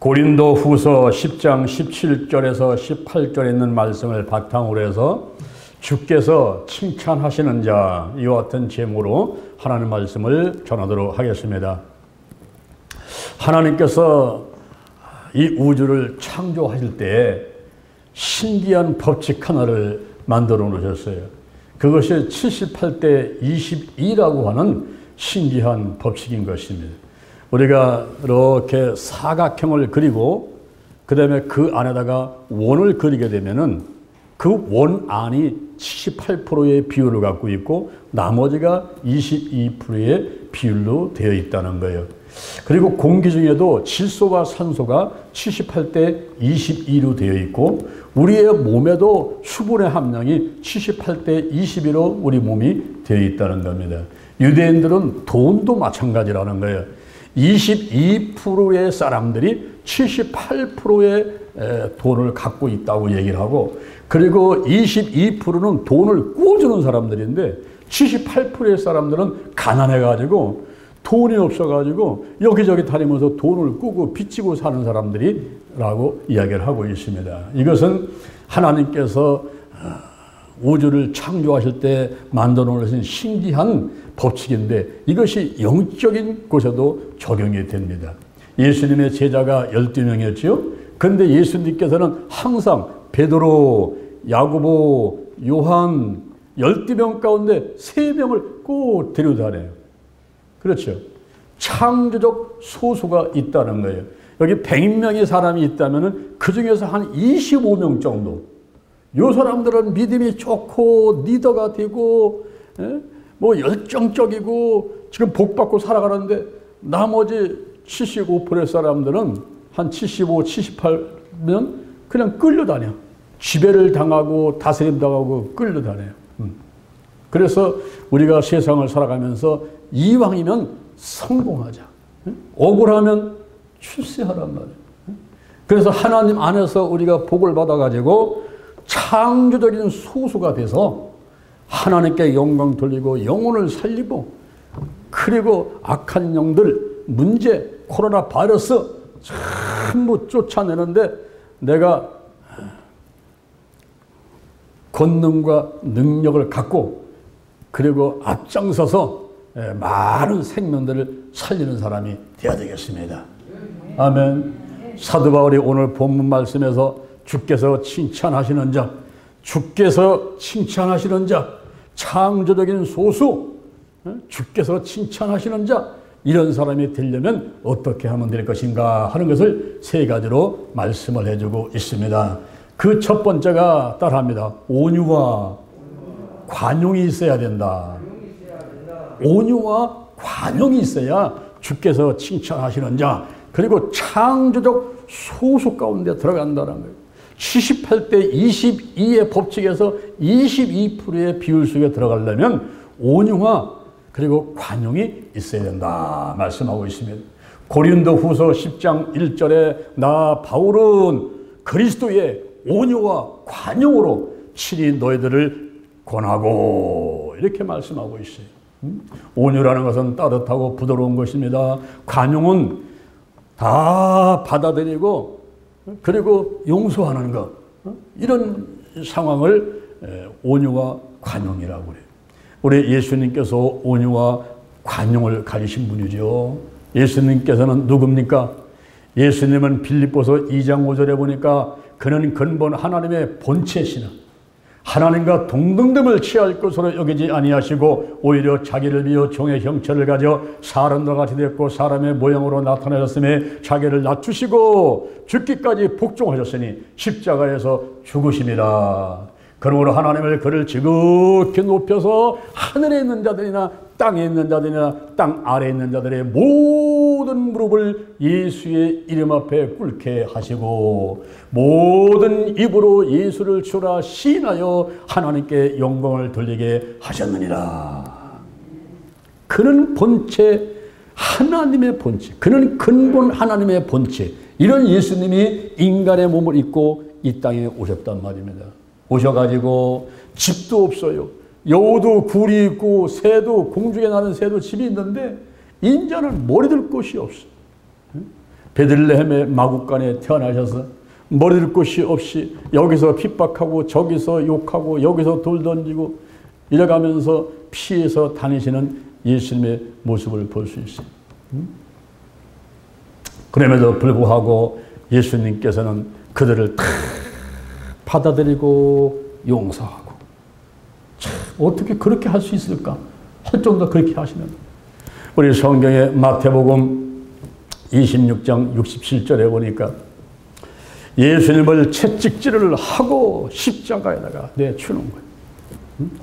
고린도 후서 10장 17절에서 18절에 있는 말씀을 바탕으로 해서 주께서 칭찬하시는 자, 이와 같은 제목으로 하나님 말씀을 전하도록 하겠습니다. 하나님께서 이 우주를 창조하실 때 신기한 법칙 하나를 만들어 놓으셨어요. 그것이 78대 22라고 하는 신기한 법칙인 것입니다. 우리가 이렇게 사각형을 그리고 그 다음에 그 안에다가 원을 그리게 되면은 그 원 안이 78%의 비율을 갖고 있고 나머지가 22%의 비율로 되어 있다는 거예요. 그리고 공기 중에도 질소와 산소가 78대 22로 되어 있고 우리의 몸에도 수분의 함량이 78대 22로 우리 몸이 되어 있다는 겁니다. 유대인들은 돈도 마찬가지라는 거예요. 22%의 사람들이 78%의 돈을 갖고 있다고 얘기를 하고, 그리고 22%는 돈을 꾸어주는 사람들인데 78%의 사람들은 가난해가지고 돈이 없어가지고 여기저기 다니면서 돈을 꾸고 빚지고 사는 사람들이라고 이야기를 하고 있습니다. 이것은 하나님께서 우주를 창조하실 때 만들어 놓으신 신기한 법칙인데 이것이 영적인 곳에도 적용이 됩니다. 예수님의 제자가 12명이었지요. 그런데 예수님께서는 항상 베드로, 야고보, 요한 12명 가운데 3명을 꼭 데려다녀요. 그렇죠. 창조적 소수가 있다는 거예요. 여기 100명의 사람이 있다면 그 중에서 한 25명 정도, 요 사람들은 믿음이 좋고 리더가 되고 뭐 열정적이고 지금 복받고 살아가는데 나머지 75%의 사람들은 한 75, 78면 그냥 끌려다녀. 지배를 당하고 다스림 당하고 끌려다녀요. 그래서 우리가 세상을 살아가면서 이왕이면 성공하자. 억울하면 출세하란 말이에요. 그래서 하나님 안에서 우리가 복을 받아가지고 창조적인 소수가 돼서 하나님께 영광 돌리고 영혼을 살리고, 그리고 악한 영들, 문제, 코로나 바이러스 전부 쫓아내는데 내가 권능과 능력을 갖고 그리고 앞장서서 많은 생명들을 살리는 사람이 되어야 되겠습니다. 아멘. 사도 바울이 오늘 본문 말씀에서 주께서 칭찬하시는 자, 주께서 칭찬하시는 자, 창조적인 소수, 주께서 칭찬하시는 자, 이런 사람이 되려면 어떻게 하면 될 것인가 하는 것을 3가지로 말씀을 해주고 있습니다. 그 첫 번째가 따라합니다. 온유와 관용이 있어야 된다. 온유와 관용이 있어야 주께서 칭찬하시는 자, 그리고 창조적 소수 가운데 들어간다는 거예요. 78대 22의 법칙에서 22%의 비율 속에 들어가려면 온유와 그리고 관용이 있어야 된다 말씀하고 있습니다. 고린도 후서 10장 1절에 나 바울은 그리스도의 온유와 관용으로 친히 너희들을 권하고, 이렇게 말씀하고 있어요. 온유라는 것은 따뜻하고 부드러운 것입니다. 관용은 다 받아들이고 그리고 용서하는 것, 이런 상황을 온유와 관용이라고 그래요. 우리 예수님께서 온유와 관용을 가지신 분이죠. 예수님께서는 누굽니까? 예수님은 빌립보서 2장 5절에 보니까 그는 근본 하나님의 본체시나 하나님과 동등됨을 취할 것으로 여기지 아니하시고 오히려 자기를 비워 종의 형체를 가져 사람과 같이 됐고 사람의 모양으로 나타나셨음에 자기를 낮추시고 죽기까지 복종하셨으니 십자가에서 죽으심이라. 그러므로 하나님을 그를 지극히 높여서 하늘에 있는 자들이나 땅에 있는 자들이나 땅 아래에 있는 자들의 모든 무릎을 예수의 이름 앞에 꿇게 하시고 모든 입으로 예수를 주라 시인하여 하나님께 영광을 돌리게 하셨느니라. 그는 본체, 하나님의 본체, 그는 근본 하나님의 본체, 이런 예수님이 인간의 몸을 입고 이 땅에 오셨단 말입니다. 오셔가지고 집도 없어요. 여우도 굴이 있고 새도, 공중에 나는 새도 집이 있는데 인자는 머리 들 곳이 없어. 베들레헴의 마구간에 태어나셔서 머리를 곳이 없이 여기서 핍박하고 저기서 욕하고 여기서 돌 던지고 이래가면서 피해서 다니시는 예수님의 모습을 볼 수 있어요. 그럼에도 불구하고 예수님께서는 그들을 다 받아들이고 용서하고, 참 어떻게 그렇게 할 수 있을까 할 정도 그렇게 하시는 거예요. 우리 성경의 마태복음 26장 67절에 보니까 예수님을 채찍질을 하고 십자가에다가 내추는 거예요.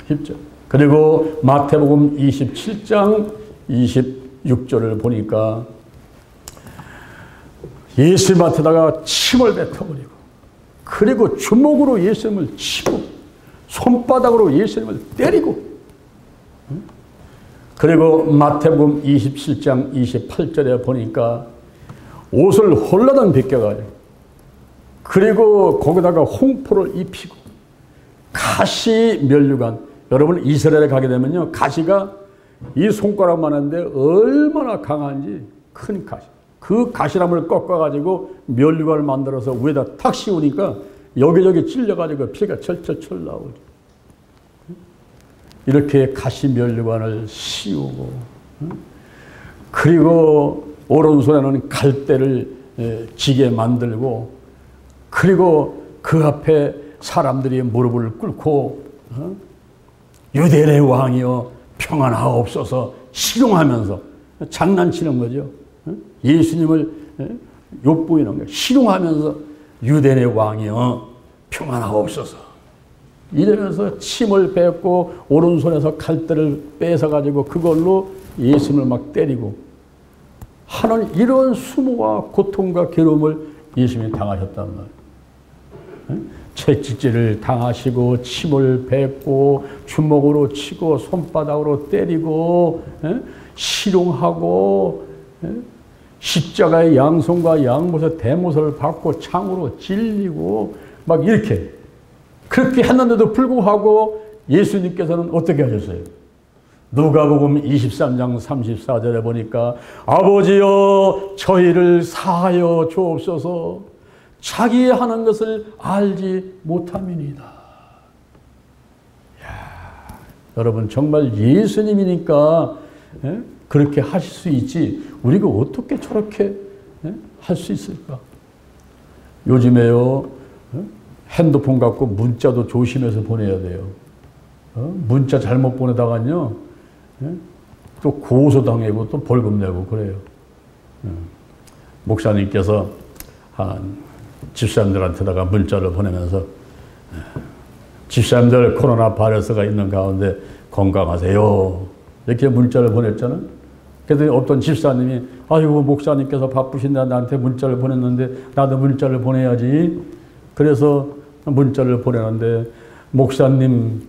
십자가. 그리고 마태복음 27장 26절을 보니까 예수님한테다가 침을 뱉어버리고, 그리고 주먹으로 예수님을 치고 손바닥으로 예수님을 때리고, 그리고 마태복음 27장 28절에 보니까 옷을 홀라당 벗겨가지고, 그리고 거기다가 홍포를 입히고 가시 면류관, 여러분 이스라엘에 가게 되면요, 가시가 이 손가락만한데 얼마나 강한지, 큰 가시, 그 가시나무를 꺾어가지고 면류관을 만들어서 위에다 탁 씌우니까 여기저기 찔려가지고 피가 철철철 나오죠. 이렇게 가시 면류관을 씌우고, 그리고 오른손에는 갈대를 지게 만들고, 그리고 그 앞에 사람들이 무릎을 꿇고 유대인의 왕이여 평안하옵소서 희롱하면서 장난치는 거죠. 예수님을 욕보이는 거예요. 희롱하면서 유대인의 왕이여 평안하옵소서 이러면서 침을 뱉고 오른손에서 갈대를 뺏어가지고 그걸로 예수님을 막 때리고 하는 이런 수모와 고통과 괴로움을 예수님이 당하셨단 말이에요. 채찍질을 당하시고 침을 뱉고 주먹으로 치고 손바닥으로 때리고 실용하고 십자가의 양손과 양못에 대못을 받고 창으로 찔리고 막 이렇게 그렇게 했는데도 불구하고 예수님께서는 어떻게 하셨어요? 누가복음 23장 34절에 보니까 아버지여 저희를 사하여 주옵소서 자기 하는 것을 알지 못함이니이다. 여러분 정말 예수님이니까 그렇게 하실 수 있지 우리가 어떻게 저렇게 할 수 있을까? 요즘에요 핸드폰 갖고 문자도 조심해서 보내야 돼요. 문자 잘못 보내다가요 또 고소당하고 또 벌금 내고 그래요. 목사님께서 집사님들한테다가 문자를 보내면서 집사님들 코로나 바이러스가 있는 가운데 건강하세요 이렇게 문자를 보냈잖아요. 그랬더니 어떤 집사님이 아이고 목사님께서 바쁘신데 나한테 문자를 보냈는데 나도 문자를 보내야지. 그래서 문자를 보내는데 목사님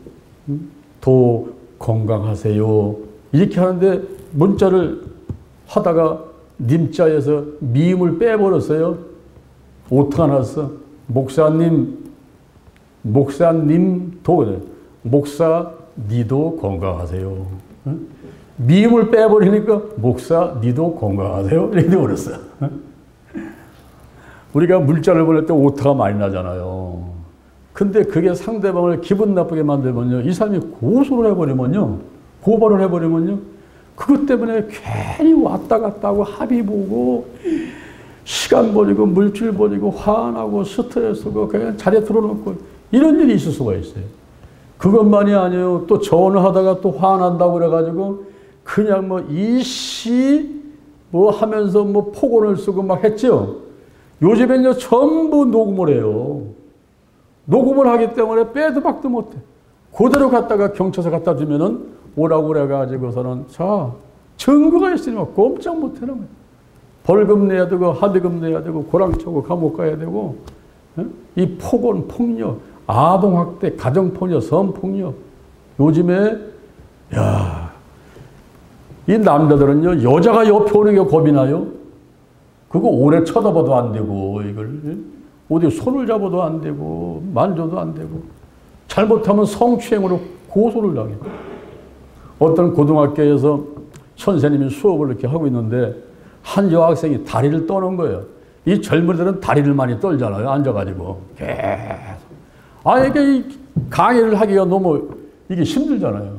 도 건강하세요 이렇게 하는데 문자를 하다가 님자에서 미음을 빼버렸어요. 오타가 났어. 목사님도 목사 니도 건강하세요. 미음을 빼버리니까 목사 니도 건강하세요 이렇게 되어버렸어. 우리가 문자를 보낼 때 오타가 많이 나잖아요. 근데 그게 상대방을 기분 나쁘게 만들면요 이 사람이 고소를 해버리면요 고발을 해버리면요 그것 때문에 괜히 왔다 갔다 하고 합의 보고 시간 버리고 물질 버리고 화나고 스트레스고 그냥 자리에 들어놓고 이런 일이 있을 수가 있어요. 그것만이 아니에요. 또 전화하다가 또 화난다고 그래가지고 그냥 뭐 이씨 뭐 하면서 뭐 폭언을 쓰고 막 했죠. 요즘엔요 전부 녹음을 해요. 녹음을 하기 때문에 빼도 박도 못해. 그대로 갖다가 경찰서 갖다 주면은 오라고 그래가지고서는 자 증거가 있으니까 꼼짝 못하는 거예요. 벌금 내야 되고 합의금 내야 되고 고랑 차고 감옥 가야 되고 이 폭언, 폭력, 아동학대, 가정폭력, 성폭력 요즘에 이 남자들은요 여자가 옆에 오는 게 겁이 나요. 그거 오래 쳐다봐도 안 되고 이걸 어디 손을 잡아도 안 되고 만져도 안 되고 잘못하면 성추행으로 고소를 당해요. 어떤 고등학교에서 선생님이 수업을 이렇게 하고 있는데 한 여학생이 다리를 떠는 거예요. 이 젊은이들은 다리를 많이 떨잖아요. 앉아가지고. 계속. 이게 강의를 하기가 너무 이게 힘들잖아요.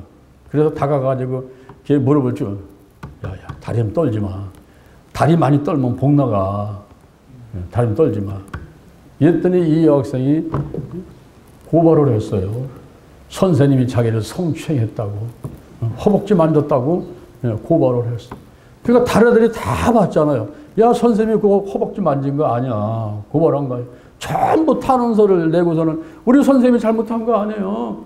그래서 다가가지고 걔 물어볼 줄, 야, 다리 좀 떨지 마. 다리 많이 떨면 복 나가. 다리 좀 떨지 마. 이랬더니 이 여학생이 고발을 했어요. 선생님이 자기를 성추행했다고, 허벅지 만졌다고 고발을 했어. 그러니까 다른 애들이 다 봤잖아요. 야, 선생님이 그거 허벅지 만진 거 아니야. 고발한 거예요. 전부 탄원서를 내고서는 우리 선생님이 잘못한 거 아니에요.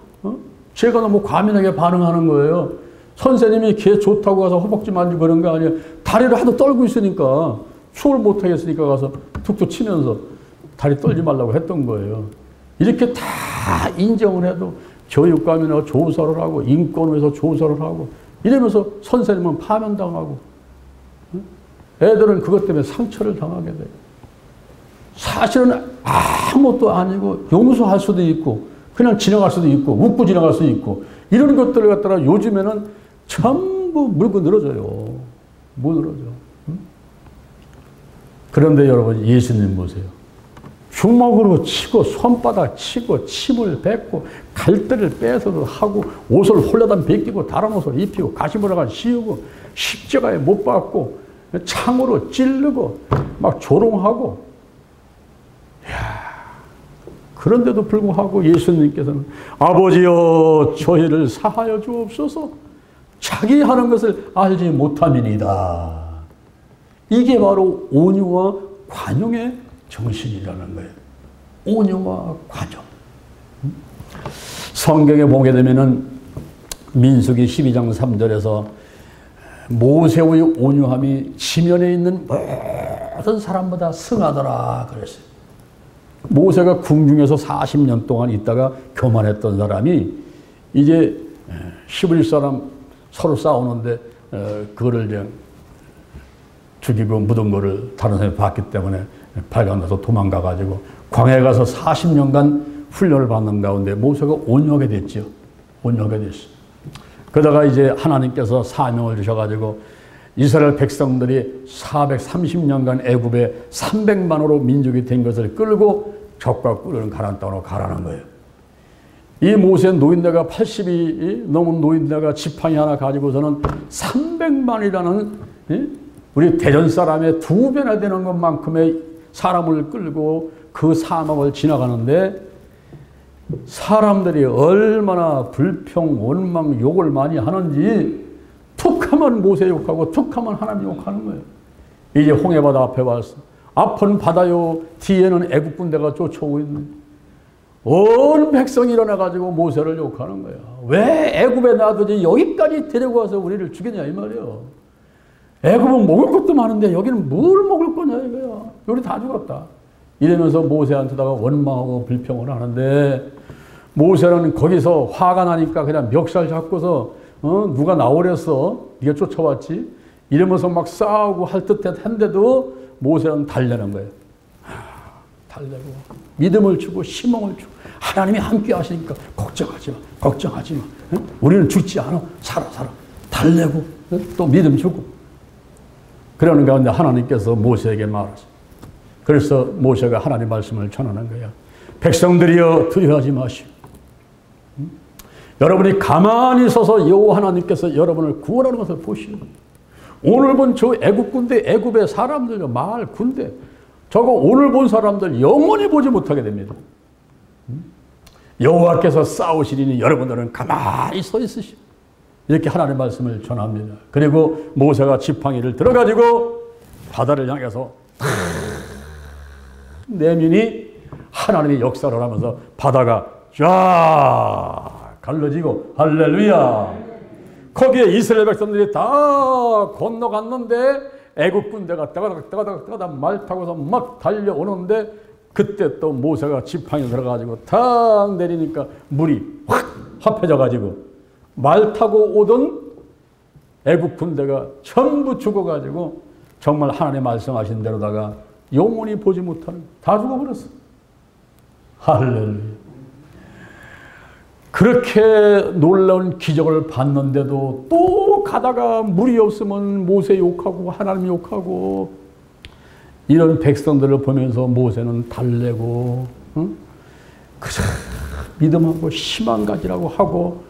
제가 너무 과민하게 반응하는 거예요. 선생님이 걔 좋다고 가서 허벅지 만지고 그런 거 아니에요. 다리를 하도 떨고 있으니까 수업을 못 하겠으니까 가서 툭툭 치면서 다리 떨지 말라고 했던 거예요. 이렇게 다 인정을 해도 교육감이나 조사를 하고 인권위에서 조사를 하고 이러면서 선생님은 파면당하고 애들은 그것 때문에 상처를 당하게 돼요. 사실은 아무것도 아니고 용서할 수도 있고 그냥 지나갈 수도 있고 웃고 지나갈 수도 있고 이런 것들을 갖다가 요즘에는 전부 물고 늘어져요. 못 늘어져. 그런데 여러분 예수님 보세요. 주먹으로 치고 손바닥 치고 침을 뱉고 갈대를 빼서도 하고 옷을 홀라당 벗기고 다른 옷을 입히고 가시무라간 씌우고 십자가에 못 박고 창으로 찌르고 막 조롱하고 그런데도 불구하고 예수님께서는 아버지여 저희를 사하여 주옵소서 자기 하는 것을 알지 못함이니이다. 이게 바로 온유와 관용의 정신이라는 거예요. 온유와 관용. 성경에 보게 되면은 민수기 12장 3절에서 모세의 온유함이 지면에 있는 모든 사람보다 승하더라 그랬어요. 모세가 궁중에서 40년 동안 있다가 교만했던 사람이 이제 히브리 사람 서로 싸우는데 그거를 이제 죽이고 묻은 거를 다른 사람이 봤기 때문에 발견돼서 도망가가지고 광야에 가서 40년간 훈련을 받는 가운데 모세가 온유하게 됐죠. 온유하게 됐어요. 그러다가 이제 하나님께서 사명을 주셔가지고 이스라엘 백성들이 430년간 애굽에 300만으로 민족이 된 것을 끌고 적과 꿀을 가나안 땅으로 가라는 거예요. 이 모세 노인네가 80이 넘은 노인네가 지팡이 하나 가지고서는 300만이라는 우리 대전 사람의 2배나 되는 것만큼의 사람을 끌고 그 사막을 지나가는데 사람들이 얼마나 불평, 원망, 욕을 많이 하는지 툭하면 모세 욕하고 툭하면 하나님 욕하는 거예요. 이제 홍해바다 앞에 왔어. 앞은 바다요, 뒤에는 애국 군대가 쫓아오고 있는. 온 백성이 일어나가지고 모세를 욕하는 거야. 왜 애굽에 놔두지 여기까지 데리고 와서 우리를 죽이냐 이 말이에요. 애굽은 먹을 것도 많은데 여기는 뭘 먹을 거냐 이거야. 우리 다 죽었다. 이러면서 모세한테다가 원망하고 불평을 하는데 모세는 거기서 화가 나니까 그냥 멱살 잡고서 누가 나오랬어? 네가 쫓아왔지? 이러면서 막 싸우고 할 듯한데도 모세는 달래는 거예요. 달래고 믿음을 주고 희망을 주고 하나님이 함께 하시니까 걱정하지 마. 걱정하지 마. 우리는 죽지 않아. 살아. 달래고 또 믿음 주고 그러는 가운데 하나님께서 모세에게 말하셨어요. 그래서 모세가 하나님 말씀을 전하는 거야. 백성들이여 두려워하지 마시오. 여러분이 가만히 서서 여호와 하나님께서 여러분을 구원하는 것을 보시오. 오늘 본 저 애굽 군대, 애굽의 사람들, 마을 군대, 저거 오늘 본 사람들 영원히 보지 못하게 됩니다. 여호와께서 싸우시리니 여러분들은 가만히 서 있으시오. 이렇게 하나님의 말씀을 전합니다. 그리고 모세가 지팡이를 들어가지고 바다를 향해서 내미니 하나님이 역사를 하면서 바다가 쫙 갈라지고 할렐루야. 거기에 이스라엘 백성들이 다 건너갔는데 애국 군대가 따가닥 말 타고서 막 달려오는데 그때 또 모세가 지팡이 들어가지고 탁 내리니까 물이 확 합해져가지고 말 타고 오던 애국 군대가 전부 죽어가지고 정말 하나님 말씀하신 대로다가 영원히 보지 못하는 다 죽어버렸어. 할렐루야. 그렇게 놀라운 기적을 봤는데도 또 가다가 물이 없으면 모세 욕하고 하나님 욕하고, 이런 백성들을 보면서 모세는 달래고, 응? 그저 믿음하고 희망 가지라고 하고,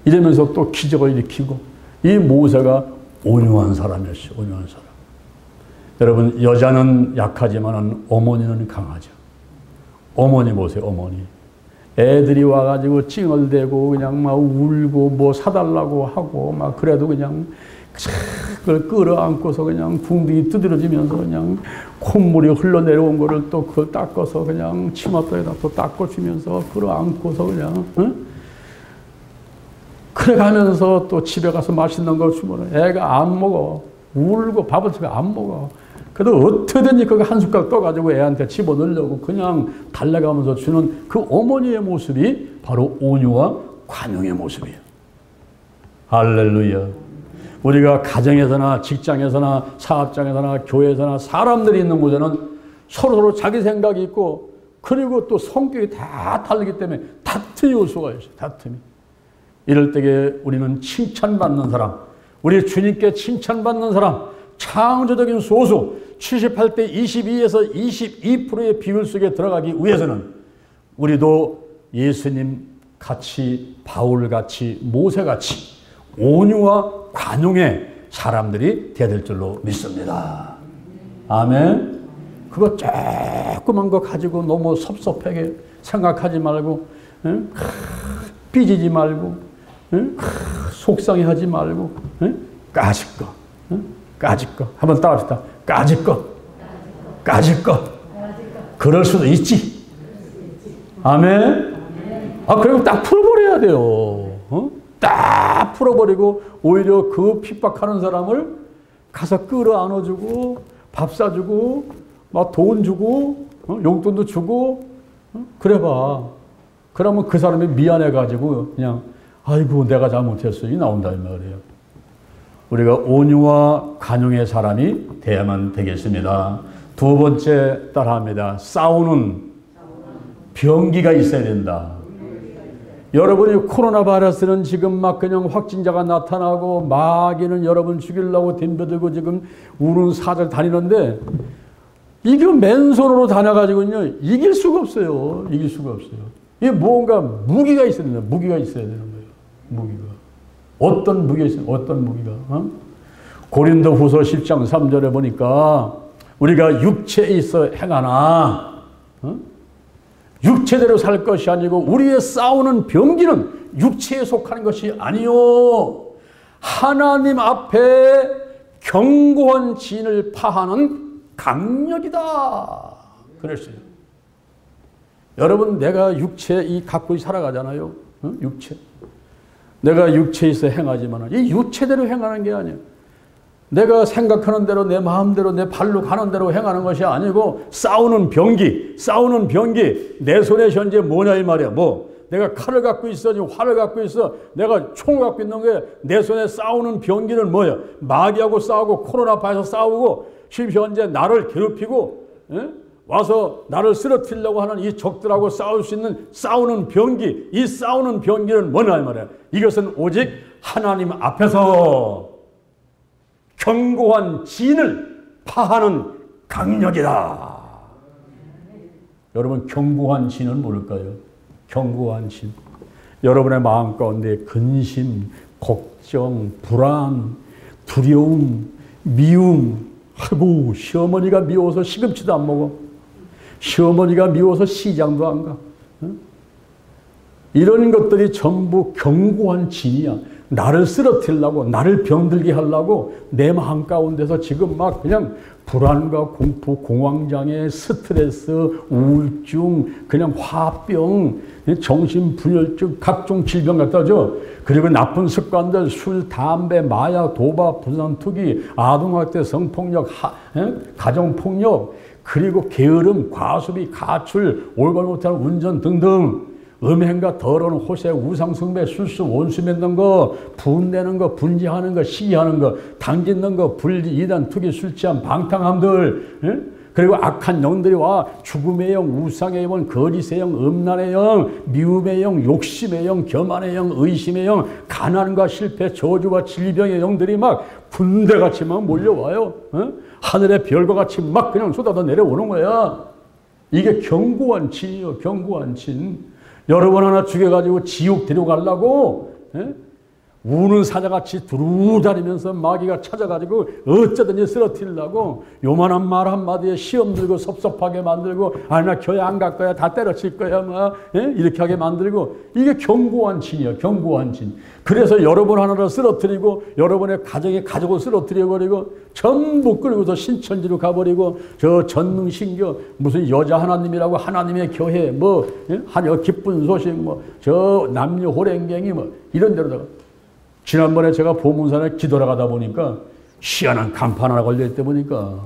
이러면서 또 기적을 일으키고. 이 모세가 온유한 사람이었어요. 온유한 사람. 여러분, 여자는 약하지만 어머니는 강하죠. 어머니 보세요. 어머니. 애들이 와가지고 찡얼대고 그냥 막 울고 뭐 사달라고 하고 막 그래도 그냥 그걸 끌어안고서 그냥 궁둥이 두드러지면서 그냥 콧물이 흘러내려온 거를 또 그걸 닦아서 그냥 치마터에다 또 닦아주면서 끌어안고서 그냥, 응? 그래 가면서 또 집에 가서 맛있는 거 주면 애가 안 먹어. 울고 밥을 집에 안 먹어. 그래도 어떻게든지 그거 한 숟갈 떠가지고 애한테 집어넣으려고 그냥 달래가면서 주는 그 어머니의 모습이 바로 온유와 관용의 모습이에요. 할렐루야. 우리가 가정에서나 직장에서나 사업장에서나 교회에서나 사람들이 있는 곳에는 서로 자기 생각이 있고, 그리고 또 성격이 다 다르기 때문에 다툼이 올 수가 있어요. 다툼이. 이럴 때에 우리는 칭찬받는 사람, 우리 주님께 칭찬받는 사람, 창조적인 소수 78대 22에서 22%의 비율 속에 들어가기 위해서는 우리도 예수님 같이, 바울 같이, 모세 같이 온유와 관용의 사람들이 되어야 될 줄로 믿습니다. 아멘. 그거 조그만 거 가지고 너무 섭섭하게 생각하지 말고, 응? 삐지지 말고, 응? 속상해하지 말고, 응? 까짓 거, 응? 까짓 거. 한번 따라합시다. 까짓 거, 까짓 거. 그럴 수도 있지. 아멘. 아, 그리고 딱 풀어버려야 돼요. 어? 딱 풀어버리고 오히려 그 핍박하는 사람을 가서 끌어안아주고 밥 사주고 막 돈 주고, 용돈도 주고, 그래봐. 그러면 그 사람이 미안해가지고 그냥 아이고 내가 잘못했어 이 나온다 이 말이에요. 우리가 온유와 관용의 사람이 돼야만 되겠습니다. 두 번째 따라합니다. 싸우는 병기가 있어야 된다. 여러분이 코로나 바이러스는 지금 막 그냥 확진자가 나타나고 마귀는 여러분 죽이려고 덤벼들고 지금 우는 사절 다니는데, 이게 맨손으로 다녀가지고요 이길 수가 없어요. 이길 수가 없어요. 이게 뭔가 무기가 있어야 된다. 무기가 있어야 되는 거예요. 무기가. 어떤 무기가 있어요? 어떤 무기가? 고린도후서 10장 3절에 보니까 우리가 육체에 있어 행하나 육체대로 살 것이 아니고 우리의 싸우는 병기는 육체에 속하는 것이 아니요 하나님 앞에 견고한 진을 파하는 강력이다. 그랬어요. 여러분, 내가 육체 이 갖고 살아가잖아요. 육체. 내가 육체에서 행하지만 이 육체대로 행하는 게 아니에요. 내가 생각하는 대로 내 마음대로 내 발로 가는 대로 행하는 것이 아니고 싸우는 병기, 싸우는 병기. 내 손에 현재 뭐냐 이 말이야. 뭐 내가 칼을 갖고 있어, 지금 활을 갖고 있어, 내가 총을 갖고 있는 게 내 손에 싸우는 병기는 뭐야? 마귀하고 싸우고 코로나 바이러스 싸우고 지금 현재 나를 괴롭히고 와서 나를 쓰러뜨리려고 하는 이 적들하고 싸울 수 있는 싸우는 병기. 이 싸우는 병기는 뭐냐 이 말이야. 이것은 오직 하나님 앞에서 견고한 진을 파하는 강력이다. 여러분, 견고한 진은 뭘까요? 견고한 진. 여러분의 마음 가운데 근심, 걱정, 불안, 두려움, 미움. 아이고, 시어머니가 미워서 시금치도 안 먹어. 시어머니가 미워서 시장도 안 가. 이런 것들이 전부 견고한 진이야. 나를 쓰러뜨리려고, 나를 병들게 하려고 내 마음 가운데서 지금 막 그냥 불안과 공포, 공황장애, 스트레스, 우울증, 그냥 화병, 정신분열증, 각종 질병 갖다죠. 그리고 나쁜 습관들, 술, 담배, 마약, 도박, 부산투기, 아동학대, 성폭력, 가정폭력, 그리고 게으름, 과소비, 가출, 올바르 못하는 운전 등등, 음행과 더러운 호세, 우상숭배, 술수, 원수 맺는 거, 분내는 거, 분지하는 거, 시기하는 거, 당짓는 거, 불리, 이단, 투기, 술취함, 방탕함들, 그리고 악한 영들이 와 죽음의 영, 우상의 영, 거짓의 영, 음란의 영, 미움의 영, 욕심의 영, 교만의 영, 의심의 영, 가난과 실패, 저주와 질병의 영들이 막 군대같이 막 몰려와요. 어? 하늘의 별과 같이 막 그냥 쏟아져 내려오는 거야. 이게 견고한 진이요, 견고한 진. 여러분 하나 죽여가지고 지옥 데려가려고 우는 사자같이 두루다니면서 마귀가 찾아가지고 어쩌든지 쓰러뜨리려고 요만한 말 한마디에 시험 들고 섭섭하게 만들고 아니 나 교회 안 갈 거야 다 때려칠 거야 막 이렇게 하게 만들고 이게 견고한 진이야. 견고한 진. 그래서 여러분 하나를 쓰러뜨리고 여러분의 가정의 가족을 쓰러뜨려버리고 전부 끌고서 신천지로 가버리고 저 전능신교 무슨 여자 하나님이라고 하나님의 교회 뭐 하여 기쁜 소식 뭐 저 남녀 호랭갱이 뭐 이런 데로다가 지난번에 제가 보문산에 기도를 가다 보니까 희한한 간판 하나 걸려있다 보니까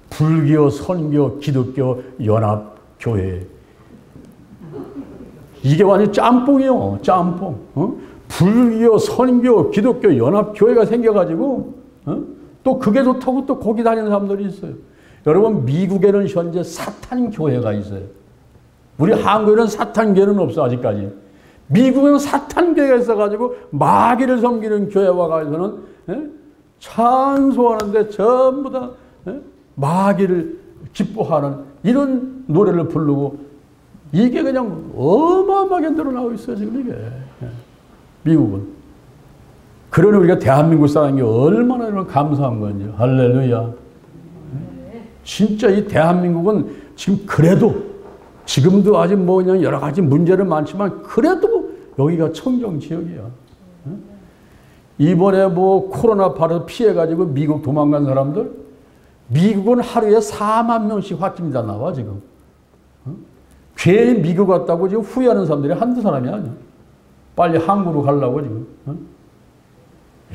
불교, 선교, 기독교, 연합교회 이게 완전 짬뽕이요. 짬뽕. 불교, 선교, 기독교, 연합교회가 생겨가지고 또 그게 좋다고 또 거기 다니는 사람들이 있어요. 여러분 미국에는 현재 사탄교회가 있어요. 우리 한국에는 사탄교회는 없어 아직까지. 미국은 사탄교회가 있어가지고 마귀를 섬기는 교회와 가서는 찬송하는데 전부 다 마귀를 기뻐하는 이런 노래를 부르고 이게 그냥 어마어마하게 늘어나고 있어요 지금 이게. 미국은. 그러니 우리가 대한민국 사람이 얼마나 감사한 건지. 할렐루야. 진짜 이 대한민국은 지금 그래도 지금도 아직 뭐 그냥 여러 가지 문제는 많지만 그래도 여기가 청정 지역이야. 이번에 뭐 코로나 바로 피해가지고 미국 도망간 사람들 미국은 하루에 4만 명씩 확진자 나와 지금. 괜히 미국 갔다고 지금 후회하는 사람들이 한두 사람이 아니야. 빨리 한국으로 가려고 지금.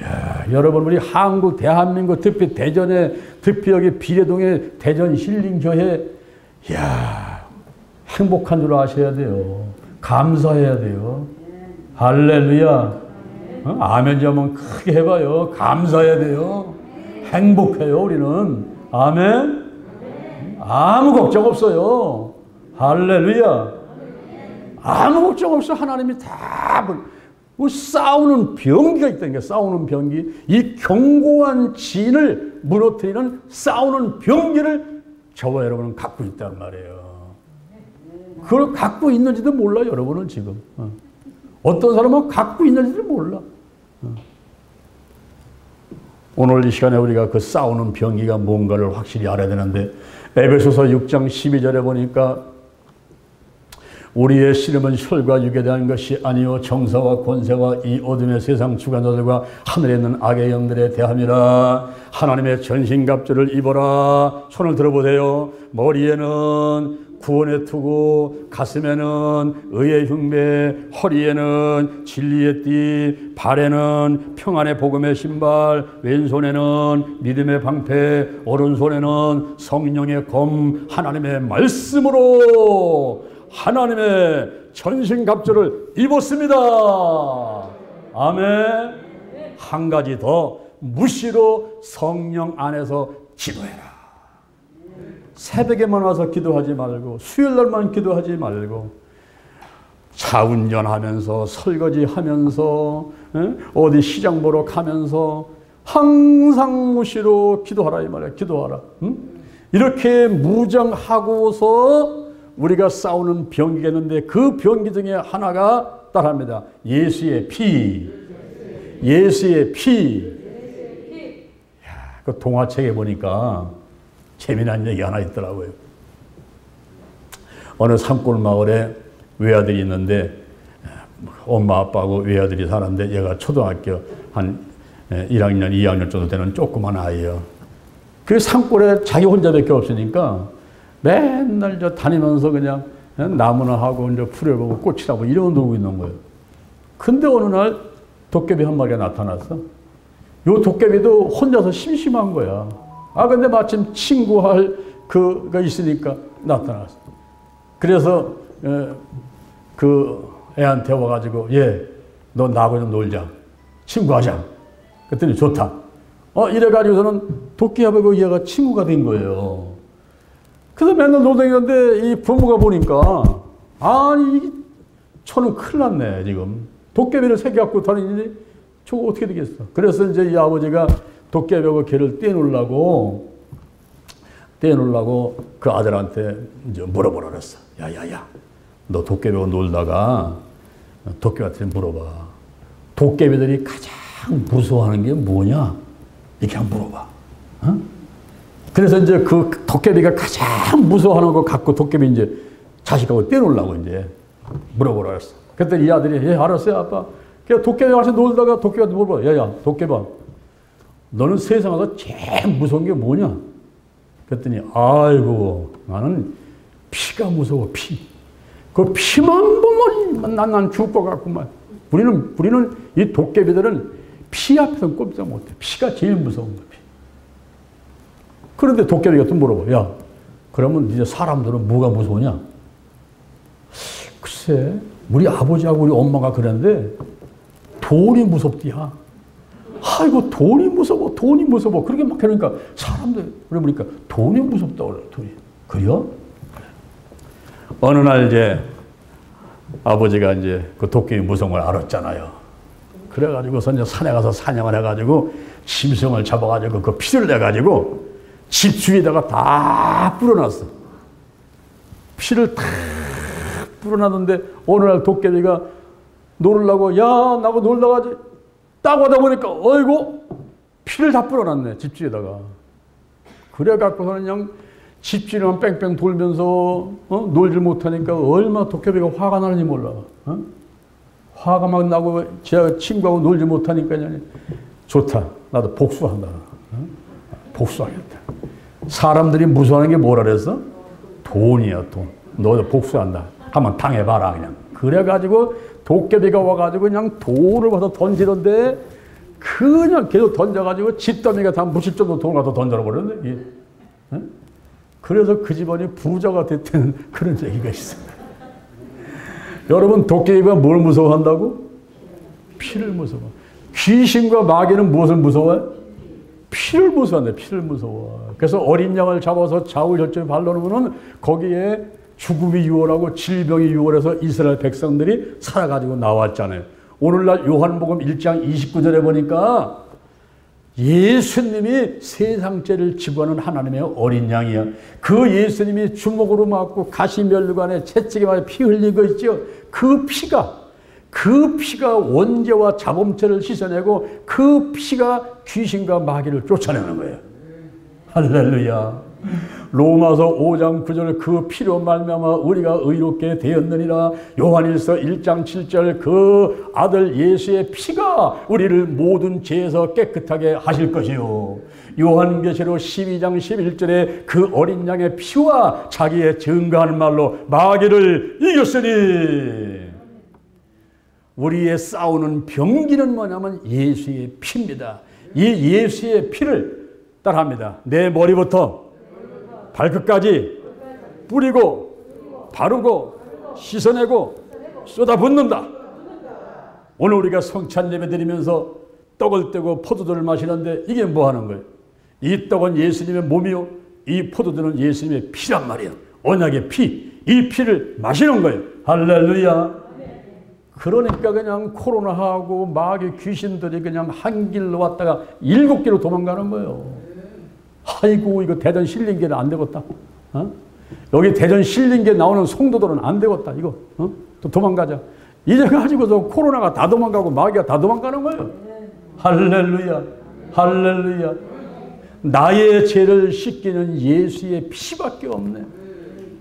야, 여러분 우리 한국 대한민국 특히 대전에 특히 여기 비례동의 대전 힐링교회 야 행복한 줄 아셔야 돼요. 감사해야 돼요. 할렐루야. 아멘 좀 한번 크게 해봐요. 감사해야 돼요. 행복해요 우리는. 아멘. 아무 걱정 없어요. 할렐루야. 아무 걱정 없어. 하나님이 다 싸우는 병기가 있다니까. 싸우는 병기. 이 견고한 진을 무너뜨리는 싸우는 병기를 저와 여러분은 갖고 있단 말이에요. 그걸 갖고 있는지도 몰라 여러분은 지금. 어떤 사람은 갖고 있는지도 몰라. 오늘 이 시간에 우리가 그 싸우는 병기가 뭔가를 확실히 알아야 되는데 에베소서 6장 12절에 보니까 우리의 씨름은 혈과 육에 대한 것이 아니요 정사와 권세와 이 어둠의 세상 주관자들과 하늘에 있는 악의 영들에 대함이라. 하나님의 전신갑주를 입어라. 손을 들어보세요. 머리에는 구원의 투구, 가슴에는 의의 흉배, 허리에는 진리의 띠, 발에는 평안의 복음의 신발, 왼손에는 믿음의 방패, 오른손에는 성령의 검, 하나님의 말씀으로 하나님의 전신갑주를 입었습니다. 아멘. 한 가지 더, 무시로 성령 안에서 기도해라. 새벽에만 와서 기도하지 말고 수요일날만 기도하지 말고 차 운전하면서 설거지하면서 어디 시장 보러 가면서 항상 무시로 기도하라 이 말이야. 기도하라. 이렇게 무장하고서 우리가 싸우는 병기겠는데 그 병기 중에 하나가 따라합니다. 예수의 피. 예수의 피. 야, 그 동화책에 보니까 재미난 얘기 하나 있더라고요. 어느 산골 마을에 외아들이 있는데 엄마 아빠하고 외아들이 사는데 얘가 초등학교 한 1학년, 2학년 정도 되는 조그만 아이예요. 그 산골에 자기 혼자밖에 없으니까 맨날 저 다니면서 그냥 나무나 하고 이제 풀을 보고 꽃이나 보고 이러고 놀고 있는 거예요. 근데 어느 날 도깨비 한 마리가 나타났어. 요 도깨비도 혼자서 심심한 거야. 근데 마침 친구할 그가 있으니까 나타났어. 그래서 그 애한테 와가지고 너 나하고 좀 놀자. 친구하자. 그랬더니 좋다. 이래가지고서는 도깨비하고 얘가 친구가 된 거예요. 그래서 맨날 놀다 있는데 이 부모가 보니까 아니 저는 큰일 났네 지금. 도깨비를 새겨 갖고 다니니 저거 어떻게 되겠어. 그래서 이제 이 아버지가 도깨비하고 걔를 떼놓으려고 그 아들한테 이제 물어보라 그랬어. 야야야, 너 도깨비하고 놀다가 도깨비한테 물어봐. 도깨비들이 가장 무서워하는 게 뭐냐? 이렇게 한번 물어봐. 어? 그래서 이제 그 도깨비가 가장 무서워하는 거 갖고 도깨비 이제 자식하고 떼놓으려고 이제 물어보라 그랬어. 그랬더니 이 아들이 예 알았어요 아빠. 그냥 도깨비 가서 놀다가 도깨비한테 물어봐. 야야 도깨비야, 너는 세상에서 제일 무서운 게 뭐냐? 그랬더니 아이고 나는 피가 무서워. 피. 그 피만 보면 난 죽을 것 같구만. 우리는 이 도깨비들은 피 앞에서 꼼짝 못해. 피가 제일 무서운 거야. 피. 그런데 도깨비가 또 물어봐. 야 그러면 이제 사람들은 뭐가 무서우냐? 글쎄 우리 아버지하고 우리 엄마가 그랬는데 돈이 무섭디야. 아이고 돈이 무서워 돈이 무서워. 그렇게 막 그러니까 사람들 그래 보니까 돈이 무섭다 그래. 돈이. 그래요? 어느 날 이제 아버지가 이제 그 도깨비 무서운 걸 알았잖아요. 그래가지고서 이제 산에 가서 사냥을 해가지고 짐승을 잡아가지고 그 피를 내가지고 집 주위에다가 다 뿌려놨어. 피를 다 뿌려놨는데 어느 날 도깨비가 놀으려고 야 나하고 놀다가 딱 오다 보니까 어이구 피를 다 뿌려놨네 집 주위에다가. 그래갖고서는 그냥 집 주위만 뺑뺑 돌면서 놀질 못하니까 얼마나 도깨비가 화가 나는지 몰라. 화가 막 나고 제 친구하고 놀지 못하니까 좋다. 나도 복수한다. 복수하겠다. 사람들이 무서워하는 게 뭐라 그랬어? 돈이야 돈. 너도 복수한다. 한번 당해봐라 그냥. 그래가지고 도깨비가 와가지고 그냥 돌을 와서 던지는데 그냥 계속 던져가지고 집더미가 다 묻힐 정도 돈을 갖다 던져버렸네. 그래서 그 집안이 부자가 됐다는 그런 얘기가 있습니다. 여러분 도깨비가 뭘 무서워한다고? 피를 무서워. 귀신과 마귀는 무엇을 무서워해? 피를 무서워한다. 피를 무서워. 그래서 어린 양을 잡아서 좌우 절정에 발라놓으면 거기에 죽음이 유월하고 질병이 유월해서 이스라엘 백성들이 살아가지고 나왔잖아요. 오늘날 요한복음 1장 29절에 보니까 예수님이 세상죄를 지고하는 하나님의 어린 양이야. 그 예수님이 주먹으로 맞고 가시면류관에 채찍에 맞아 피 흘린 거 있죠. 그 피가 원죄와 자범죄를 씻어내고 그 피가 귀신과 마귀를 쫓아내는 거예요. 할렐루야. 로마서 5장 9절 그 피로 말미암아 우리가 의롭게 되었느니라. 요한일서 1장 7절 그 아들 예수의 피가 우리를 모든 죄에서 깨끗하게 하실 것이요. 요한계시록 12장 11절에 그 어린 양의 피와 자기의 증거하는 말로 마귀를 이겼으니. 우리의 싸우는 병기는 뭐냐면 예수의 피입니다. 이 예수의 피를 따라합니다. 내 머리부터 발끝까지 뿌리고 바르고 씻어내고 쏟아붓는다. 오늘 우리가 성찬 예배 드리면서 떡을 떼고 포도주를 마시는데 이게 뭐 하는 거예요? 이 떡은 예수님의 몸이요 이 포도주는 예수님의 피란 말이에요. 언약의 피. 이 피를 마시는 거예요. 할렐루야. 그러니까 그냥 코로나하고 마귀 귀신들이 그냥 한 길로 왔다가 7길로 도망가는 거예요. 아이고 이거 대전 신림계는 안 되겠다. 여기 대전 신림계 나오는 성도들은 안 되겠다. 이거 또 도망가자. 이제 가지고서 코로나가 다 도망가고 마귀가 다 도망가는 거예요. 할렐루야. 할렐루야. 나의 죄를 씻기는 예수의 피밖에 없네.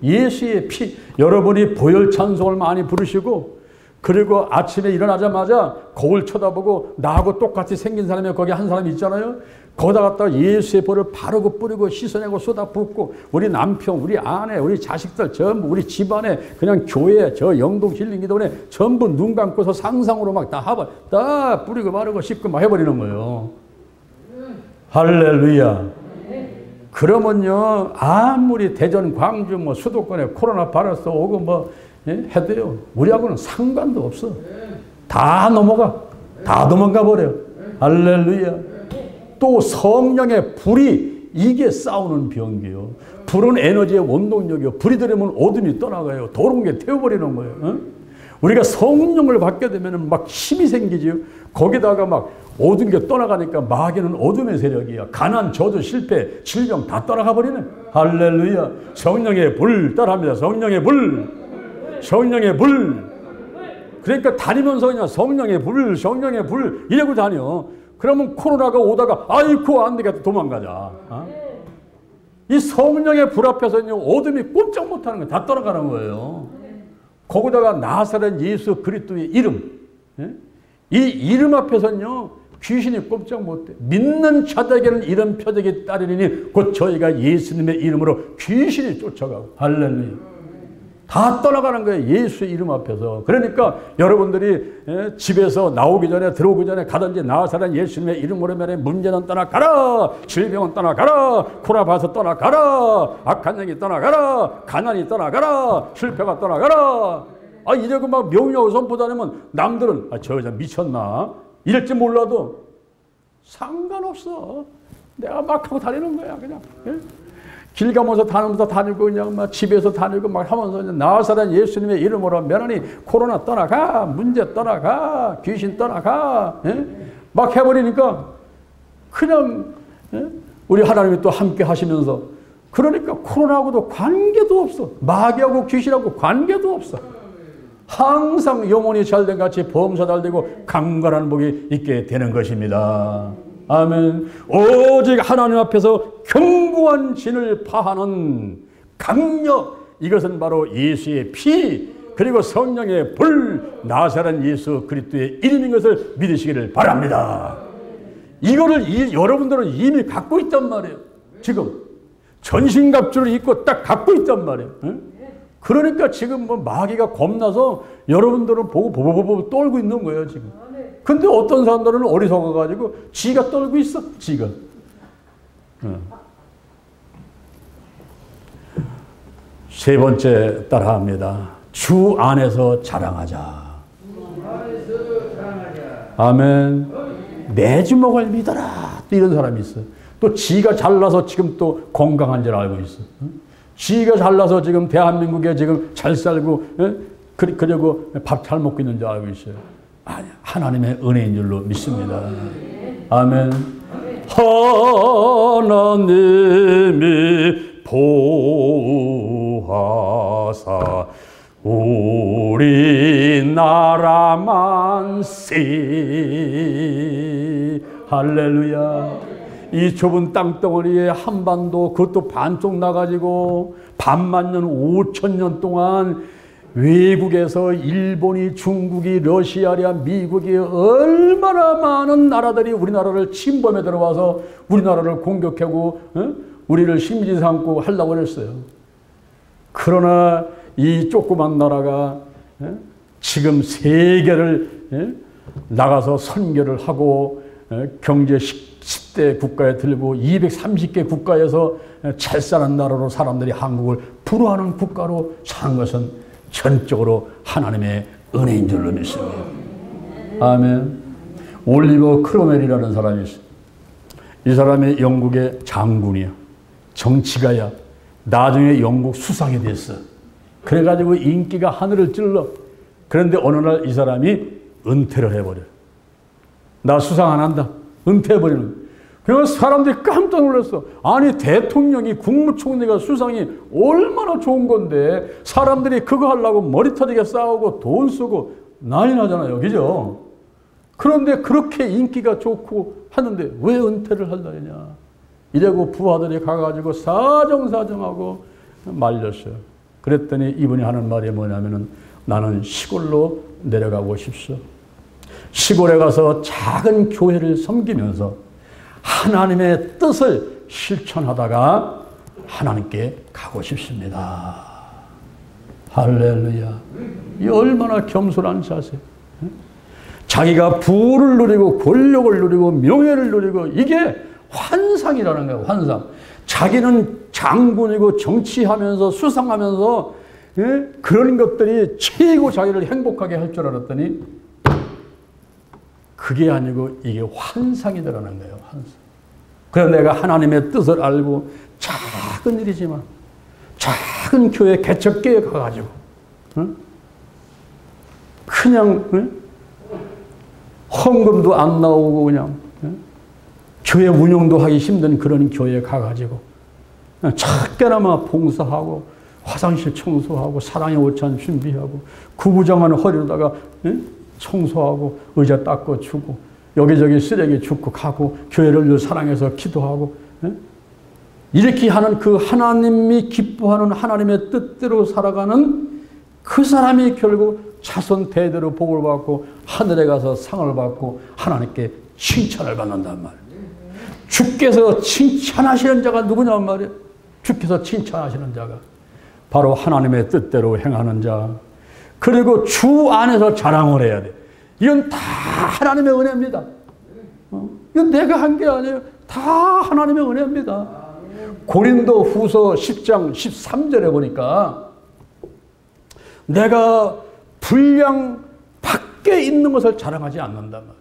예수의 피. 여러분이 보혈 찬송을 많이 부르시고 그리고 아침에 일어나자마자 거울 쳐다보고 나하고 똑같이 생긴 사람이 거기 한 사람이 있잖아요. 거기다 갖다가 예수의 볼을 바르고 뿌리고 씻어내고 쏟아붓고 우리 남편, 우리 아내, 우리 자식들 전부 우리 집안에 그냥 교회 저 영동 힐링기도원에 전부 눈 감고서 상상으로 막 다 하바 다 뿌리고 바르고 씻고 막 해버리는 거예요. 할렐루야. 그러면요 아무리 대전, 광주, 뭐 수도권에 코로나 바이러스 오고 뭐 해도요 우리하고는 상관도 없어. 다 넘어가. 다 도망가 버려. 할렐루야. 또 성령의 불이 이게 싸우는 병기요. 불은 에너지의 원동력이요. 불이 들으면 어둠이 떠나가요. 더러운 게 태워버리는 거예요. 어? 우리가 성령을 받게 되면 막 힘이 생기지요. 거기다가 막 어두운 게 떠나가니까 마귀는 어둠의 세력이야. 가난, 저주, 실패, 질병 다 떠나가 버리네. 할렐루야. 성령의 불 따라합니다. 성령의 불. 성령의 불. 그러니까 다니면서 그냥 성령의 불, 성령의 불 이러고 다녀. 그러면 코로나가 오다가 아이고 안 되겠다 도망가자. 어? 이 성령의 불 앞에서는요 어둠이 꼼짝 못하는 거예요. 다 떠나가는 거예요. 거기다가 나사렛 예수 그리스도의 이름, 이 이름 앞에서는요 귀신이 꼼짝 못해. 믿는 자들에게는 이런 표적이 따르리니 곧 저희가 예수님의 이름으로 귀신이 쫓아가고. 할렐루야. 다 떠나가는 거예요. 예수의 이름 앞에서. 그러니까 여러분들이 집에서 나오기 전에 들어오기 전에 가든지 나사렛 예수님의 이름으로 하면 문제는 떠나가라. 질병은 떠나가라. 코로나바이러스 떠나가라. 악한 영이 떠나가라. 가난이 떠나가라. 실패가 떠나가라. 아 이러고 막 명령을 선포하면 남들은 저 여자 미쳤나? 이럴지 몰라도 상관없어. 내가 막 하고 다니는 거야 그냥. 길 가면서 다니고 그냥 막 집에서 다니고 막 하면서 나사렛 예수님의 이름으로 면하니 코로나 떠나가, 문제 떠나가, 귀신 떠나가, 막 해버리니까 그냥 우리 하나님이 또 함께 하시면서 그러니까 코로나하고도 관계도 없어. 마귀하고 귀신하고 관계도 없어. 항상 영혼이 잘된 같이 범사 잘되고 강건한 복이 있게 되는 것입니다. 아멘. 오직 하나님 앞에서 견고한 진을 파하는 강력, 이것은 바로 예수의 피 그리고 성령의 불, 나사렛 예수 그리스도의 이름인 것을 믿으시기를 바랍니다. 이거를 여러분들은 이미 갖고 있단 말이에요. 지금 전신갑주를 입고 딱 갖고 있단 말이에요. 그러니까 지금 뭐 마귀가 겁나서 여러분들은 보고 보보보보 떨고 있는 거예요 지금. 근데 어떤 사람들은 어리석어가지고 지가 떨고 있어. 지가. 세 번째 따라합니다. 주 안에서 자랑하자. 아멘. 내 주먹을 믿어라. 또 이런 사람이 있어. 또 지가 잘나서 지금 또 건강한 줄 알고 있어. 지가 잘나서 지금 대한민국에 지금 잘 살고 그리고 밥 잘 먹고 있는 줄 알고 있어요. 아니, 하나님의 은혜인 줄로 믿습니다. 아멘. 하나님이 보호하사 우리나라 만세. 할렐루야. 이 좁은 땅덩어리에 한반도 그것도 반쪽 나가지고 반만년 5,000년 동안 외국에서 일본이, 중국이, 러시아랴, 미국이 얼마나 많은 나라들이 우리나라를 침범해 들어와서 우리나라를 공격하고 우리를 식민지 삼고 하려고 했어요. 그러나 이 조그만 나라가 지금 세계를 나가서 선교를 하고 경제 10대 국가에 들고 230개 국가에서 잘 사는 나라로 사람들이 한국을 부러워하는 국가로 사는 것은 전적으로 하나님의 은혜인 줄로 믿습니다. 아멘. 올리버 크로멜이라는 사람이 있어요. 이 사람이 영국의 장군이야. 정치가야. 나중에 영국 수상이 됐어. 그래가지고 인기가 하늘을 찔러. 그런데 어느 날 이 사람이 은퇴를 해버려. 나 수상 안 한다. 은퇴해버리는 거야. 그래서 사람들이 깜짝 놀랐어. 아니 대통령이 국무총리가 수상이 얼마나 좋은 건데 사람들이 그거 하려고 머리 터지게 싸우고 돈 쓰고 난리 나잖아요. 그죠? 그런데 그렇게 인기가 좋고 하는데 왜 은퇴를 하려냐. 이래고 부하들이 가가지고 사정사정하고 말렸어요. 그랬더니 이분이 하는 말이 뭐냐면은 나는 시골로 내려가고 싶소. 시골에 가서 작은 교회를 섬기면서 하나님의 뜻을 실천하다가 하나님께 가고 싶습니다. 할렐루야. 이 얼마나 겸손한 자세. 자기가 부를 누리고 권력을 누리고 명예를 누리고 이게 환상이라는 거예요. 환상. 자기는 장군이고 정치하면서 수상하면서 그런 것들이 최고 자기를 행복하게 할 줄 알았더니 그게 아니고 이게 환상이더라는 거예요. 환상. 그래서 내가 하나님의 뜻을 알고 작은 일이지만 작은 교회 개척교회 가가지고 그냥 헌금도 안 나오고 그냥 교회 운영도 하기 힘든 그런 교회에 가가지고 작게나마 봉사하고 화장실 청소하고 사랑의 오찬 준비하고 구부정한 허리로다가 청소하고 의자 닦아주고 여기저기 쓰레기 줍고 가고 교회를 늘 사랑해서 기도하고 이렇게 하는 그 하나님이 기뻐하는 하나님의 뜻대로 살아가는 그 사람이 결국 자손 대대로 복을 받고 하늘에 가서 상을 받고 하나님께 칭찬을 받는단 말이에요. 주께서 칭찬하시는 자가 누구냔 말이에요. 주께서 칭찬하시는 자가 바로 하나님의 뜻대로 행하는 자, 그리고 주 안에서 자랑을 해야 돼. 이건 다 하나님의 은혜입니다. 이건 내가 한 게 아니에요. 다 하나님의 은혜입니다. 고린도 후서 10장 13절에 보니까 내가 분량 밖에 있는 것을 자랑하지 않는단 말이에요.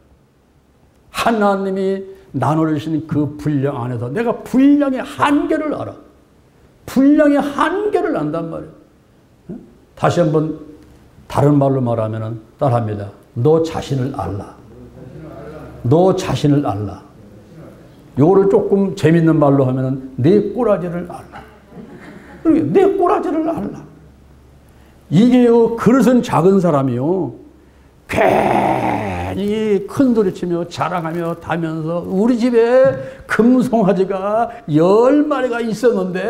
하나님이 나눠주신 그 분량 안에서 내가 분량의 한계를 알아. 분량의 한계를 안단 말이에요. 다시 한번 다른 말로 말하면 따라합니다. 너 자신을 알라. 너 자신을 알라. 요거를 조금 재밌는 말로 하면 내 꼬라지를 알라. 내 꼬라지를 알라. 이게요, 그릇은 작은 사람이요, 괜히 큰 소리 치며 자랑하며 다면서 우리 집에 금송아지가 10마리가 있었는데,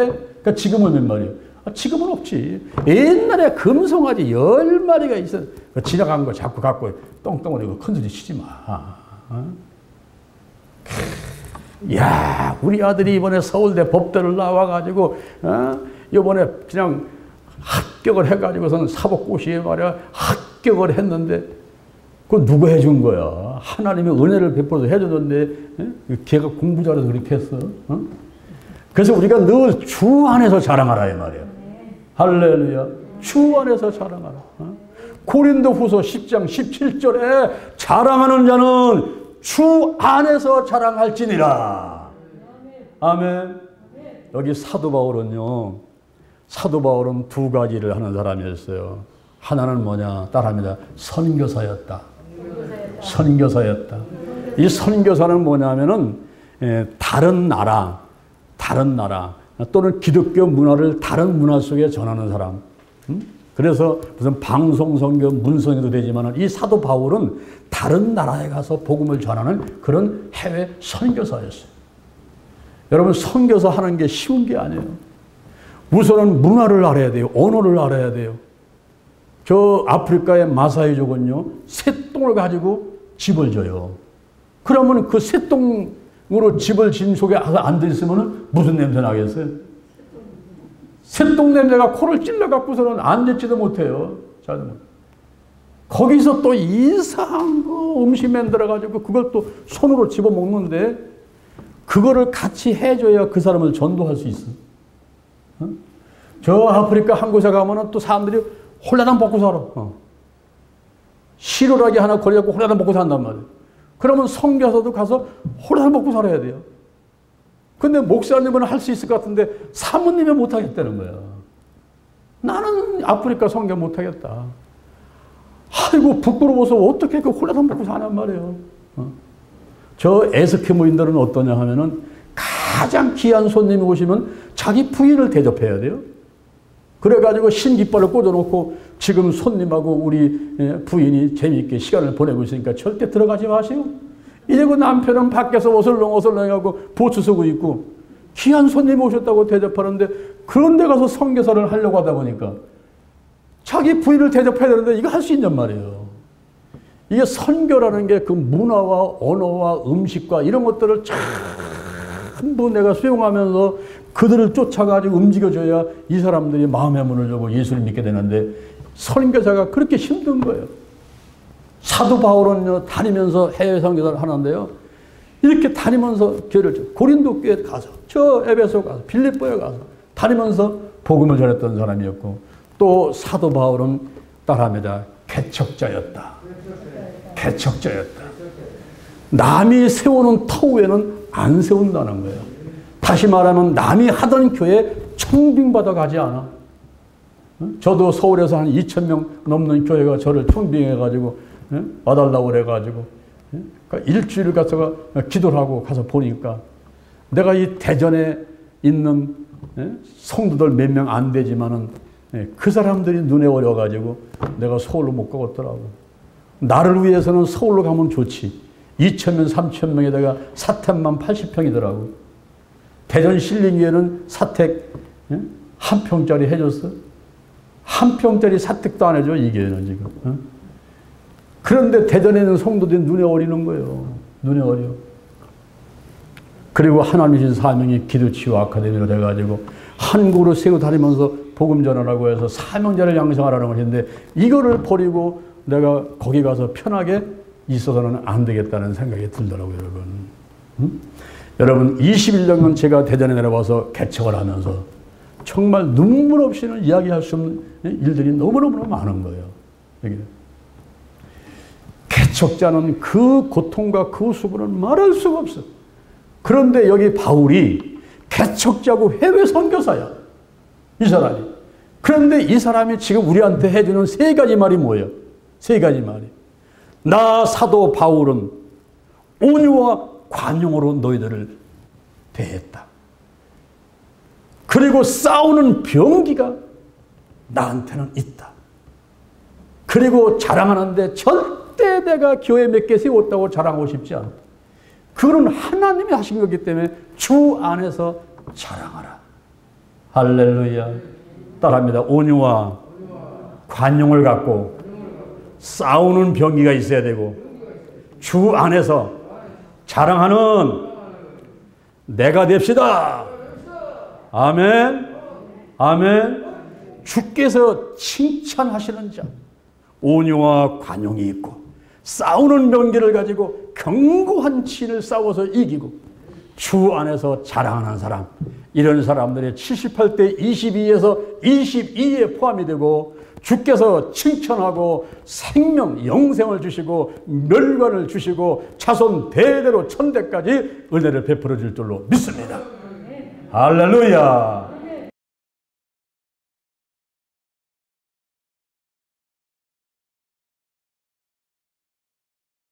그러니까 지금은 몇 마리예요? 지금은 없지. 옛날에 금송아지 10마리가 있었. 지나간 거 자꾸 갖고 똥똥거리고 큰 소리 치지 마. 야, 우리 아들이 이번에 서울대 법대를 나와가지고, 이번에 그냥 합격을 해가지고서는 사법고시에 말이야, 합격을 했는데, 그거 누가 해준 거야? 하나님의 은혜를 베풀어서 해줬는데, 걔가 공부 잘해서 그렇게 했어. 그래서 우리가 늘 주 안에서 자랑하라, 이 말이야. 할렐루야. 주 안에서 자랑하라. 고린도 후서 10장 17절에 자랑하는 자는 주 안에서 자랑할지니라. 아멘. 여기 사도 바울은요, 사도 바울은 두 가지를 하는 사람이었어요. 하나는 뭐냐? 따라합니다. 선교사였다. 선교사였다. 이 선교사는 뭐냐면은 다른 나라 또는 기독교 문화를 다른 문화 속에 전하는 사람. 그래서 무슨 방송 선교, 문선교도 되지만 이 사도 바울은 다른 나라에 가서 복음을 전하는 그런 해외 선교사였어요. 여러분, 선교사 하는 게 쉬운 게 아니에요. 우선은 문화를 알아야 돼요. 언어를 알아야 돼요. 저 아프리카의 마사이족은요, 새똥을 가지고 집을 져요. 그러면 그 새똥으로 집을 진 속에 앉아 있으면 무슨 냄새 나겠어요? 새똥 냄새가 코를 찔러갖고서는 앉지도 못해요. 거기서 또 이상한 거 음식 만들어가지고 그걸 또 손으로 집어먹는데 그거를 같이 해줘야 그 사람을 전도할 수 있어. 저 아프리카 한 곳에 가면은 또 사람들이 홀라당 먹고 살아. 시루라기 하나 걸려갖고 홀라당 먹고 산단 말이에요. 그러면 선교사도 가서 홀라당 먹고 살아야 돼요. 근데 목사님은 할 수 있을 것 같은데 사모님은 못하겠다는 거야. 나는 아프리카 선교 못하겠다. 아이고, 부끄러워서 어떻게 그 홀라당 먹고 사냔 말이에요. 저 에스키모인들은 어떠냐 하면은 가장 귀한 손님이 오시면 자기 부인을 대접해야 돼요. 그래가지고 신깃발을 꽂아놓고 지금 손님하고 우리 부인이 재미있게 시간을 보내고 있으니까 절대 들어가지 마시오. 이러고 남편은 밖에서 어슬렁어슬렁하고 보추 쓰고 있고 귀한 손님 오셨다고 대접하는데 그런 데 가서 선교사를 하려고 하다 보니까 자기 부인을 대접해야 되는데 이거 할 수 있냔 말이에요. 이게 선교라는 게 그 문화와 언어와 음식과 이런 것들을 전부 내가 수용하면서 그들을 쫓아가지고 움직여줘야 이 사람들이 마음의 문을 열고 예수를 믿게 되는데 선교사가 그렇게 힘든 거예요. 사도 바울은 다니면서 해외 선교사를 하는데요. 이렇게 다니면서 교회를 고린도 교회에 가서 저 에베소 가서 빌립보에 가서 다니면서 복음을 전했던 사람이었고 또 사도 바울은 따라합니다. 개척자였다. 개척자였다. 남이 세우는 터 위에는 안 세운다는 거예요. 다시 말하면 남이 하던 교회 청빙받아 가지 않아? 저도 서울에서 한 2,000명 넘는 교회가 저를 청빙해가지고 와달라고 그래가지고 그러니까 일주일 가서 기도를 하고 가서 보니까 내가 이 대전에 있는 성도들 몇 명 안 되지만은 그 사람들이 눈에 어려가지고 내가 서울로 못 가겠더라고. 나를 위해서는 서울로 가면 좋지. 2,000명, 3,000명에다가 사택만 80평이더라고. 대전 신림교회는 사택 한 평짜리 해줬어. 한 평짜리 사택도 안 해줘, 이 교회는 지금. 그런데 대전에 있는 성도들이 눈에 어리는 거예요. 눈에 어려. 그리고 하나님 주신 사명이 기도치유 아카데미로 돼가지고 한국으로 세고 다니면서 복음 전하라고 해서 사명자를 양성하라는 것인데 이거를 버리고 내가 거기 가서 편하게 있어서는 안 되겠다는 생각이 들더라고요, 여러분. 여러분, 21년간 제가 대전에 내려와서 개척을 하면서 정말 눈물 없이는 이야기할 수 없는 일들이 너무너무 많은 거예요. 여기. 개척자는 그 고통과 그 수고는 말할 수가 없어. 그런데 여기 바울이 개척자고 해외 선교사야. 이 사람이. 그런데 이 사람이 지금 우리한테 해주는 세 가지 말이 뭐예요? 세 가지 말이. 나 사도 바울은 온유와 관용으로 너희들을 대했다. 그리고 싸우는 병기가 나한테는 있다. 그리고 자랑하는데 절대 내가 교회 몇 개 세웠다고 자랑하고 싶지 않다. 그거는 하나님이 하신 거기 때문에 주 안에서 자랑하라. 할렐루야. 따라합니다. 온유와 관용을 갖고 싸우는 병기가 있어야 되고 주 안에서 자랑하는 내가 됩시다. 아멘. 아멘. 주께서 칭찬하시는 자, 온유와 관용이 있고 싸우는 병기를 가지고 견고한 진을 싸워서 이기고 주 안에서 자랑하는 사람, 이런 사람들이 78대 22에서 22에 포함이 되고 주께서 칭찬하고 생명, 영생을 주시고 멸관을 주시고 자손 대대로 천대까지 은혜를 베풀어 줄 줄로 믿습니다. 할렐루야.